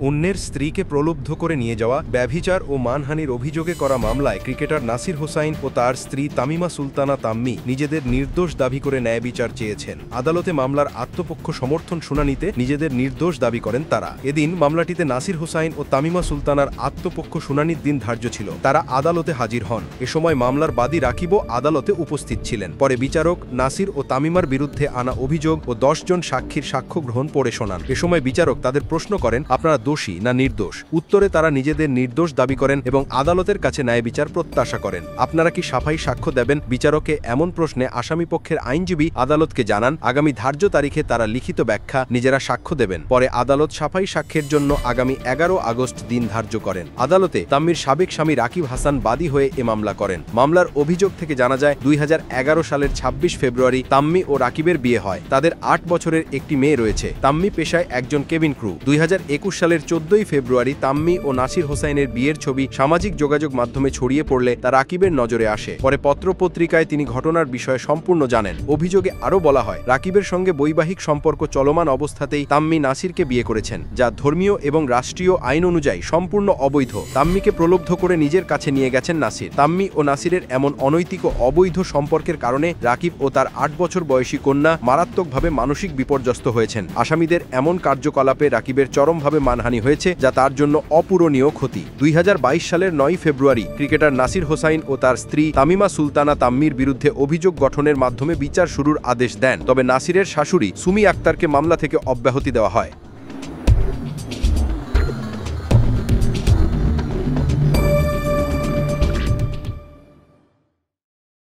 অন্যের স্ত্রীকে প্রলুব্ধ করে নিয়ে যাওয়া, ব্যভিচার ও মানহানির অভিযোগে করা মামলায় ক্রিকেটার নাসির হোসাইন ও তার স্ত্রী তামিমা সুলতানা তাম্মি নিজেদের নির্দোষ দাবি করে ন্যায় বিচার চেয়েছেন। আদালতে মামলার আত্মপক্ষ সমর্থন শুনানিতে নিজেদের নির্দোষ দাবি করেন তারা। এদিন মামলাটিতে নাসির হোসাইন ও তামিমা সুলতানার আত্মপক্ষ শুনানির দিন ধার্য ছিল। তারা আদালতে হাজির হন। এ সময় মামলার বাদী রাকিবও আদালতে উপস্থিত ছিলেন। পরে বিচারক নাসির ও তামিমার বিরুদ্ধে আনা অভিযোগ ও 10 জন সাক্ষীর সাক্ষ্য গ্রহণ পড়ে শোনান। এ সময় বিচারক তাদের প্রশ্ন করেন, আপনারা দোষী না নির্দোষ? উত্তরে তারা নিজেদের নির্দোষ দাবি করেন এবং আদালতের কাছে ন্যায় বিচার প্রত্যাশা করেন। আপনারা কি সাফাই সাক্ষ্য দেবেন? বিচারকে এমন প্রশ্নে আসামিপক্ষের আইনজীবী আদালতকে জানান আগামী ধার্য তারিখে তারা লিখিত ব্যাখ্যা নিজেরা সাক্ষ্য দেবেন। পরে আদালত সাফাই সাক্ষ্যের জন্য আগামী 11 আগস্ট দিন ধার্য করেন। আদালতে তাম্মির সাবেক স্বামী রাকিব হাসান বাদী হয়ে এ মামলা করেন। মামলার অভিযোগ থেকে জানা যায় 2011 সালের 26 ফেব্রুয়ারি তাম্মি ও রাকিবের বিয়ে হয়। তাদের 8 বছরের একটি মেয়ে রয়েছে। তাম্মি পেশায় একজন কেবিন ক্রু। 2021 সালের 14 ফেব্রুয়ারি তাম্মি ও নাসির হোসাইনের বিয়ের ছবি সামাজিক যোগাযোগ মাধ্যমে ছড়িয়ে পড়লে তা রাকিবের নজরে আসে। পরে পত্রপত্রিকায় তিনি ঘটনার বিষয়ে সম্পূর্ণ জানেন। অভিযোগে আরও বলা হয়, রাকিবের সঙ্গে বৈবাহিক সম্পর্ক চলমান অবস্থাতেই তাম্মি নাসিরকে বিয়ে করেছেন, যা ধর্মীয় এবং রাষ্ট্রীয় আইন অনুযায়ী সম্পূর্ণ অবৈধ। তাম্মিকে প্রলুব্ধ করে নিজের কাছে নিয়ে গেছেন নাসির। তাম্মি ও নাসিরের এমন অনৈতিক ও অবৈধ সম্পর্কের কারণে রাকিব ও তার 8 বছর বয়সী কন্যা মারাত্মকভাবে মানসিক বিপর্যস্ত হয়েছেন। আসামিদের এমন কার্যকলাপে রাকিবের চরমভাবে মানহানি হয়েছে, যা তার জন্য অপূরণীয় ক্ষতি। 2022 সালের 9 ফেব্রুয়ারি ক্রিকেটার নাসির হোসাইন ও তার স্ত্রী তামিমা সুলতানা তাম্মির বিরুদ্ধে অভিযোগ গঠনের মাধ্যমে বিচার শুরুর আদেশ দেন। তবে নাসিরের শাশুড়ি সুমি আক্তারকে মামলা থেকে অব্যাহতি দেওয়া হয়।